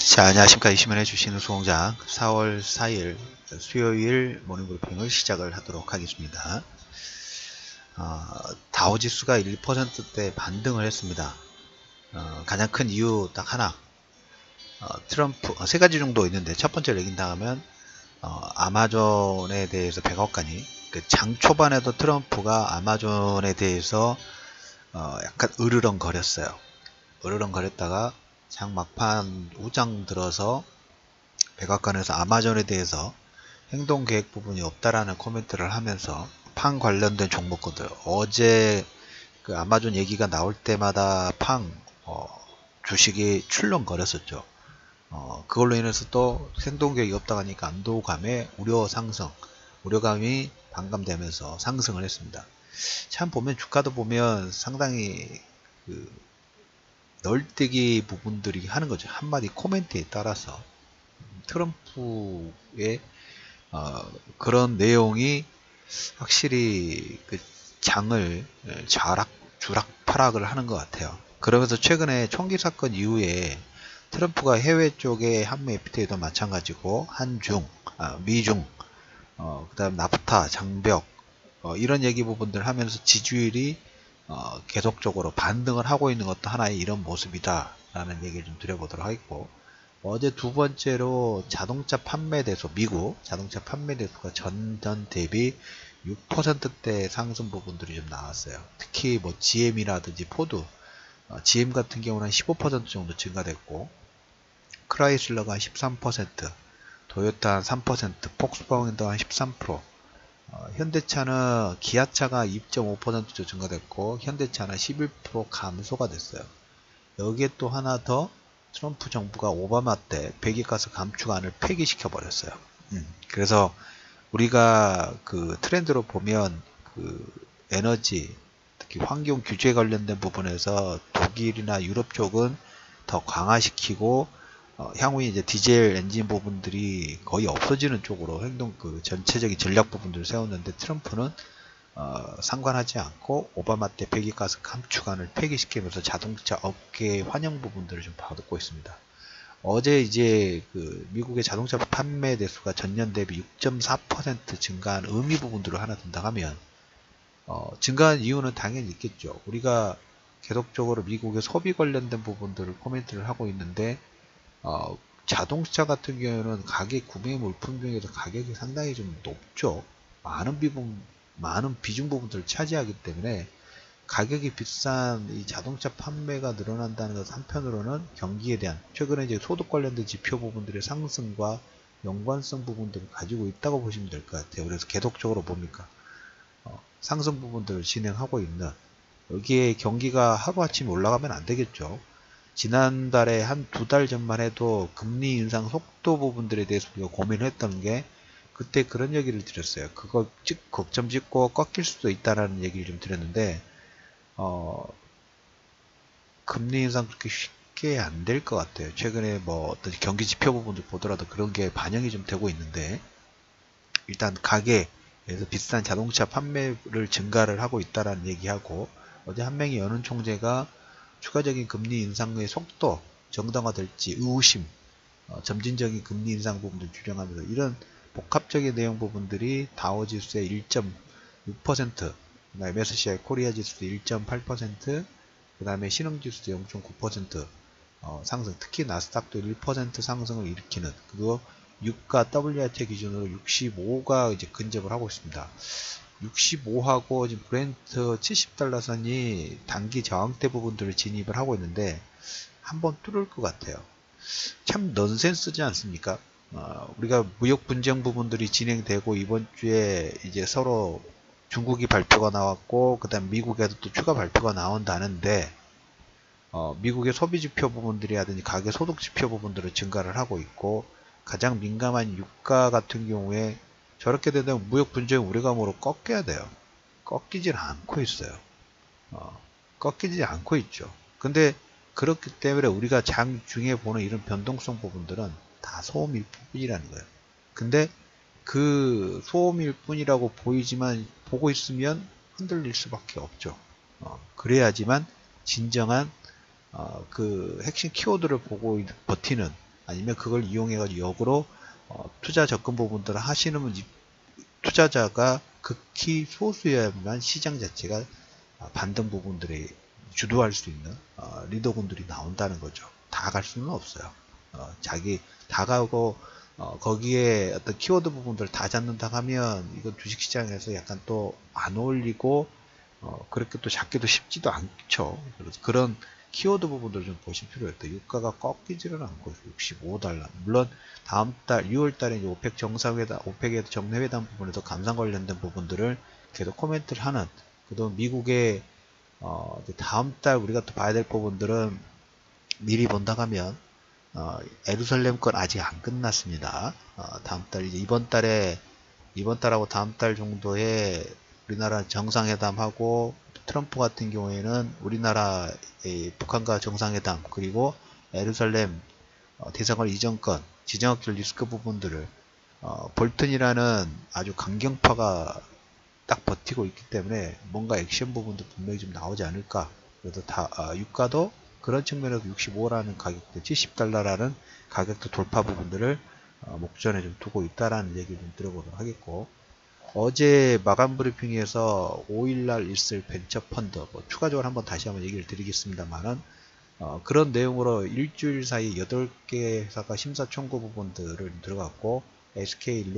자, 안녕하십니까. 이시면 해주시는 수공장 4월 4일 수요일 모닝브리핑을 시작을 하도록 하겠습니다. 다우지수가 1%대 반등을 했습니다. 가장 큰 이유 딱 하나. 트럼프 세 가지 정도 있는데 첫 번째로 얘긴다면 아마존에 대해서 백악관이 장 초반에도 트럼프가 아마존에 대해서 약간 으르렁거렸어요. 으르렁거렸다가 장 막판 우장 들어서 백악관에서 아마존에 대해서 행동 계획 부분이 없다라는 코멘트를 하면서 팡 관련된 종목들 어제 그 아마존 얘기가 나올 때마다 팡 주식이 출렁거렸었죠. 그걸로 인해서 또 행동 계획이 없다 하니까 안도감에 우려 상승, 우려감이 반감되면서 상승을 했습니다. 참 보면 주가도 보면 상당히 그 널뛰기 부분들이 하는 거죠. 한마디 코멘트에 따라서 트럼프의 그런 내용이 확실히 그 장을 주락파락을 하는 것 같아요. 그러면서 최근에 총기 사건 이후에 트럼프가 해외 쪽에 한미 FTA도 마찬가지고 한중, 미중, 그 다음 나프타, 장벽 이런 얘기 부분들 하면서 지지율이 계속적으로 반등을 하고 있는 것도 하나의 이런 모습이다 라는 얘기를 좀 드려보도록 하겠고, 어제 두 번째로 자동차 판매 대수, 미국 자동차 판매 대수가 전년 대비 6%대 상승 부분들이 좀 나왔어요. 특히 뭐 GM이라든지 포드, GM 같은 경우는 한 15% 정도 증가됐고, 크라이슬러가 한 13%, 도요타 한 3%, 폭스바겐도 한 13%, 현대차는 기아차가 2.5% 증가됐고 현대차는 11% 감소가 됐어요. 여기에 또 하나 더 트럼프 정부가 오바마 때 배기가스 감축안을 폐기시켜 버렸어요. 그래서 우리가 그 트렌드로 보면 그 에너지, 특히 환경 규제 관련된 부분에서 독일이나 유럽 쪽은 더 강화시키고 향후에 이제 디젤 엔진 부분들이 거의 없어지는 쪽으로 그 전체적인 전략 부분들을 세웠는데, 트럼프는 상관하지 않고 오바마 때 배기가스 감축안을 폐기시키면서 자동차 업계의 환영 부분들을 좀 받고 있습니다. 어제 이제 그 미국의 자동차 판매 대수가 전년 대비 6.4% 증가한 의미 부분들을 하나 든다 하면 증가한 이유는 당연히 있겠죠. 우리가 계속적으로 미국의 소비 관련된 부분들을 코멘트를 하고 있는데, 자동차 같은 경우에는 가격 구매 물품 중에서 가격이 상당히 좀 높죠. 많은 비중 부분들을 차지하기 때문에 가격이 비싼 이 자동차 판매가 늘어난다는 것 한편으로는 경기에 대한 최근에 이제 소득 관련된 지표 부분들의 상승과 연관성 부분들을 가지고 있다고 보시면 될 것 같아요. 그래서 계속적으로 뭡니까? 상승 부분들을 진행하고 있는, 여기에 경기가 하루아침에 올라가면 안 되겠죠. 지난달에 한 두 달 전만 해도 금리 인상 속도 부분들에 대해서 우리가 고민을 했던 게, 그때 그런 얘기를 드렸어요. 그거 걱정 짓고 꺾일 수도 있다라는 얘기를 좀 드렸는데, 금리 인상 그렇게 쉽게 안 될 것 같아요. 최근에 뭐 어떤 경기 지표 부분들 보더라도 그런 게 반영이 좀 되고 있는데, 일단 가게에서 비싼 자동차 판매를 증가를 하고 있다라는 얘기하고, 어제 한명희 연은 총재가 추가적인 금리 인상의 속도 정당화될지 의구심, 점진적인 금리 인상 부분을 주장하면서 이런 복합적인 내용 부분들이 다우지수의 1.6%, MSCI 코리아 지수도 1.8%, 그 다음에 신흥지수도 0.9% 상승, 특히 나스닥도 1% 상승을 일으키는, 그리고 유가 WIT 기준으로 65가 이제 근접을 하고 있습니다. 65하고 지금 브렌트 70달러 선이 단기 저항대 부분들을 진입을 하고 있는데 한번 뚫을 것 같아요. 참 넌센스지 않습니까? 우리가 무역 분쟁 부분들이 진행되고 이번 주에 이제 서로 중국이 발표가 나왔고 그다음 미국에도 또 추가 발표가 나온다는데, 미국의 소비 지표 부분들이라든지 가계 소득 지표 부분들을 증가를 하고 있고, 가장 민감한 유가 같은 경우에 저렇게 되면 무역 분쟁 우려감으로 꺾여야 돼요. 꺾이질 않고 있어요. 꺾이지 않고 있죠. 근데 그렇기 때문에 우리가 장중에 보는 이런 변동성 부분들은 다 소음일 뿐이라는 거예요. 근데 그 소음일 뿐이라고 보고 있으면 흔들릴 수밖에 없죠. 그래야지만 진정한 그 핵심 키워드를 보고 버티는 아니면 그걸 이용해가지고 역으로 투자 접근 부분들을 하시는 투자자가 극히 소수여야만 시장 자체가 반등 부분들이 주도할 수 있는 리더군들이 나온다는 거죠. 다 갈 수는 없어요. 자기 다 가고 거기에 어떤 키워드 부분들을 다 잡는다 하면 이건 주식시장에서 약간 또 안 어울리고 그렇게 또 잡기도 쉽지도 않죠. 그래서 그런 키워드 부분들을 좀 보실 필요가 있다. 유가가 꺾이지는 않고 65달러. 물론 다음 달 6월 달에 이제 오펙 정상회담, 오펙의 정례회담 부분에서 감산 관련된 부분들을 계속 코멘트를 하는. 그다음 미국의 다음 달 우리가 또 봐야 될 부분들은 미리 본다 하면 예루살렘 건 아직 안 끝났습니다. 다음 달 이제 이번 달하고 다음 달 정도에 우리나라 정상회담하고 트럼프 같은 경우에는 우리나라 북한과 정상회담 그리고 예루살렘 대사관 이전권 지정학적 리스크 부분들을 볼튼이라는 아주 강경파가 딱 버티고 있기 때문에 뭔가 액션 부분도 분명히 좀 나오지 않을까. 그래서 유가도 그런 측면에서 65라는 가격대, 70달러라는 가격대 돌파 부분들을 목전에 좀 두고 있다라는 얘기를 좀 들어보도록 하겠고, 어제 마감 브리핑에서 5일날 있을 벤처 펀드, 추가적으로 한번 다시 한번 얘기를 드리겠습니다만은, 그런 내용으로 일주일 사이 8개 회사가 심사 청구 부분들을 들어갔고, SK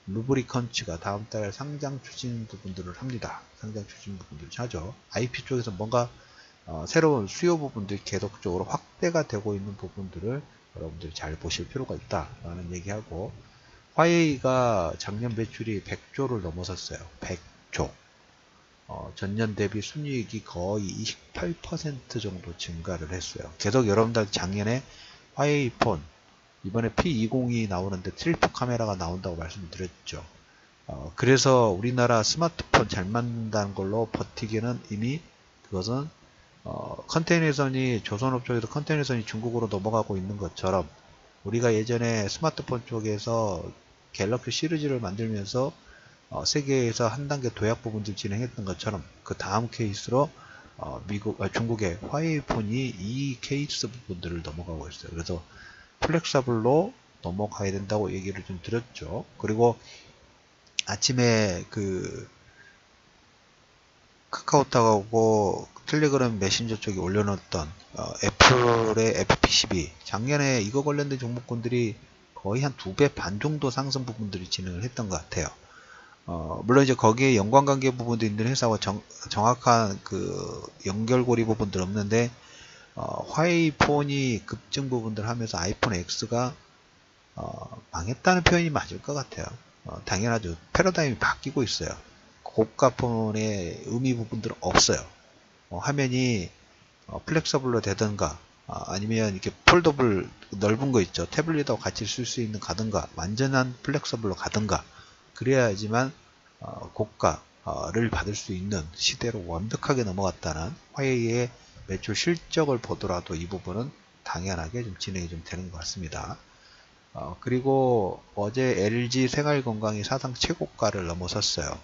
루브리컨츠가 다음 달 상장 추진 부분들을 합니다. 상장 추진 부분들을 하죠. IP 쪽에서 뭔가 새로운 수요 부분들이 계속적으로 확대가 되고 있는 부분들을 여러분들이 잘 보실 필요가 있다라는 얘기하고, 화웨이가 작년 매출이 100조를 넘어섰어요. 100조. 전년 대비 순이익이 거의 28% 정도 증가를 했어요. 계속 여러분들 작년에 화웨이 폰, 이번에 P20이 나오는데 트리플 카메라가 나온다고 말씀드렸죠. 그래서 우리나라 스마트폰 잘 만든다는 걸로 버티기는 이미 그것은 컨테이너선이 조선업 쪽에서 컨테이너선이 중국으로 넘어가고 있는 것처럼 우리가 예전에 스마트폰 쪽에서 갤럭시 시리즈를 만들면서 세계에서 한 단계 도약 부분들 진행했던 것처럼 그 다음 케이스로 중국의 화웨이 폰이 이 케이스 부분들을 넘어가고 있어요. 그래서 플렉서블로 넘어가야 된다고 얘기를 좀 드렸죠. 그리고 아침에 카카오톡하고 텔레그램 메신저 쪽에 올려놓았던 애플의 FP12 작년에 이거 관련된 종목군들이 거의 한 2배 반 정도 상승 부분들이 진행을 했던 것 같아요. 물론 이제 거기에 연관관계 부분도 있는 회사와 정확한 연결고리 부분들 없는데 화웨이 폰이 급증 부분들 하면서 아이폰 X가 망했다는 표현이 맞을 것 같아요. 당연하죠. 패러다임이 바뀌고 있어요. 고가 폰의 의미 부분들은 없어요. 화면이 플렉서블로 되든가 아니면 이렇게 폴더블 넓은 거 있죠. 태블릿하고 같이 쓸 수 있는 가든가 완전한 플렉서블로 가든가 그래야지만 고가를 받을 수 있는 시대로 완벽하게 넘어갔다는 화웨이의 매출 실적을 보더라도 이 부분은 당연하게 좀 진행이 좀 되는 것 같습니다. 그리고 어제 LG 생활건강이 사상 최고가를 넘어섰어요.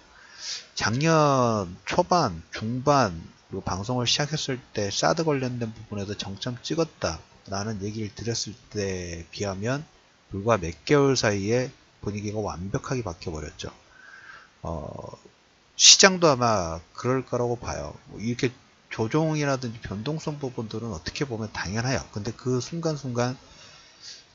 작년 초반, 중반 그리고 방송을 시작했을 때 사드 관련된 부분에서 정점 찍었다라는 얘기를 드렸을 때에 비하면 불과 몇 개월 사이에 분위기가 완벽하게 바뀌어버렸죠. 시장도 아마 그럴 거라고 봐요. 이렇게 조종이라든지 변동성 부분들은 어떻게 보면 당연해요. 근데 그 순간순간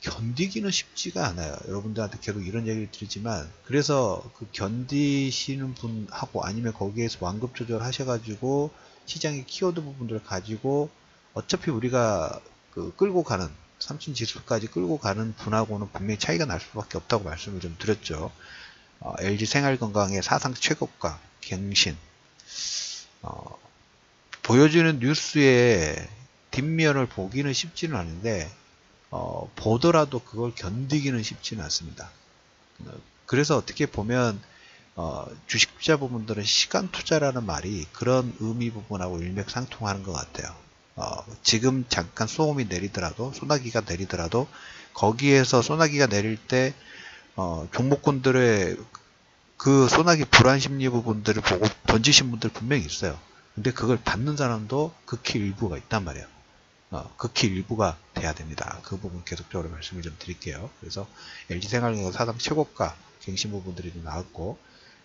견디기는 쉽지가 않아요. 여러분들한테 계속 이런 얘기를 드리지만 그래서 그 견디시는 분하고 아니면 거기에서 완급 조절 하셔가지고 시장의 키워드 부분들을 가지고 어차피 우리가 끌고 가는 삼천 지수까지 끌고 가는 분하고는 분명히 차이가 날 수밖에 없다고 말씀을 좀 드렸죠. LG 생활건강의 사상 최고가 갱신 보여주는 뉴스의 뒷면을 보기는 쉽지는 않은데 보더라도 그걸 견디기는 쉽지는 않습니다. 그래서 어떻게 보면 주식 투자 부분들은 시간 투자라는 말이 그런 의미 부분하고 일맥상통하는 것 같아요. 지금 잠깐 소음이 내리더라도 소나기가 내리더라도 거기에서 소나기가 내릴 때 종목군들의 그 소나기 불안 심리 부분들을 보고 던지신 분들 분명히 있어요. 근데 그걸 받는 사람도 극히 일부가 있단 말이에요. 극히 일부가 돼야 됩니다. 그 부분 계속적으로 말씀을 좀 드릴게요. 그래서 LG생활경영 사상 최고가 갱신 부분들이 좀 나왔고,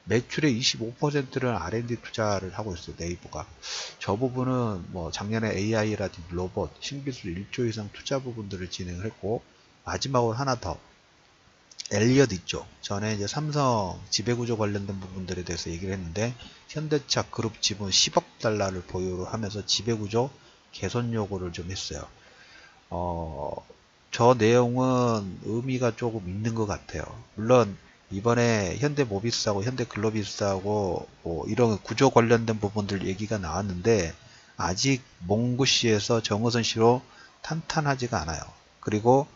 매출의 25%를 R&D 투자를 하고 있어요. 네이버가. 저 부분은 뭐 작년에 AI라든지 로봇, 신기술 1조 이상 투자 부분들을 진행을 했고, 마지막으로 하나 더. 엘리엇 있죠. 전에 이제 삼성 지배구조 관련된 부분들에 대해서 얘기를 했는데, 현대차 그룹 지분 10억 달러를 보유를 하면서 지배구조 개선 요구를 좀 했어요. 저 내용은 의미가 조금 있는 것 같아요. 물론 이번에 현대모비스하고 현대글로비스하고 뭐 이런 구조 관련된 부분들 얘기가 나왔는데, 아직 몽구시에서 정의선 씨로 탄탄하지가 않아요. 그리고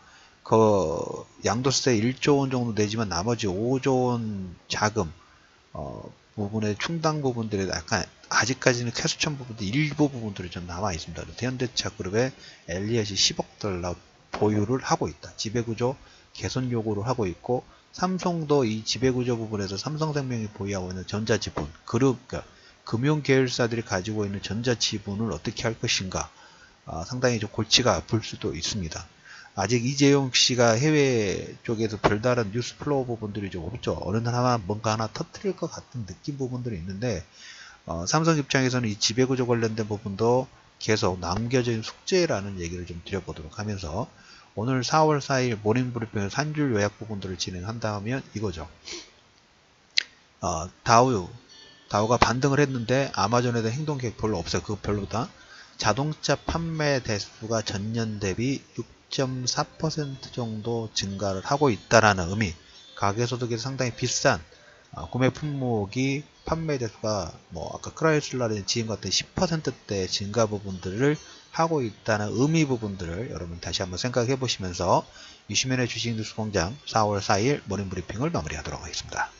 그 양도세 1조 원 정도 내지만 나머지 5조 원 자금 부분의 충당 부분들이 약간 아직까지는 캐수천 부분들 일부 부분들이 좀 남아 있습니다. 현대차 그룹의 엘리엇이 10억 달러 보유를 하고 있다. 지배구조 개선 요구를 하고 있고, 삼성도 이 지배구조 부분에서 삼성생명이 보유하고 있는 전자지분 그룹, 그러니까 금융계열사들이 가지고 있는 전자지분을 어떻게 할 것인가, 상당히 좀 골치가 아플 수도 있습니다. 아직 이재용 씨가 해외 쪽에서 별다른 뉴스 플로우 부분들이 좀 없죠. 어느 하나 뭔가 하나 터뜨릴 것 같은 느낌 부분들이 있는데, 삼성 입장에서는 이 지배구조 관련된 부분도 계속 남겨진 숙제라는 얘기를 좀 드려보도록 하면서, 오늘 4월 4일 모닝브리핑에서 한 줄 요약 부분들을 진행한다면 이거죠. 다우가 반등을 했는데 아마존에 대한 행동 계획 별로 없어요. 그거 별로다. 자동차 판매 대수가 전년 대비 6.4% 정도 증가를 하고 있다라는 의미. 가계소득이 상당히 비싼 구매 품목이 판매 대수가 뭐 아까 크라이슬러의 지금 같은 10%대 증가 부분들을 하고 있다는 의미 부분들을 여러분 다시 한번 생각해 보시면서, 이슈맨의 주식뉴스공장 4월 4일 모닝브리핑을 마무리하도록 하겠습니다.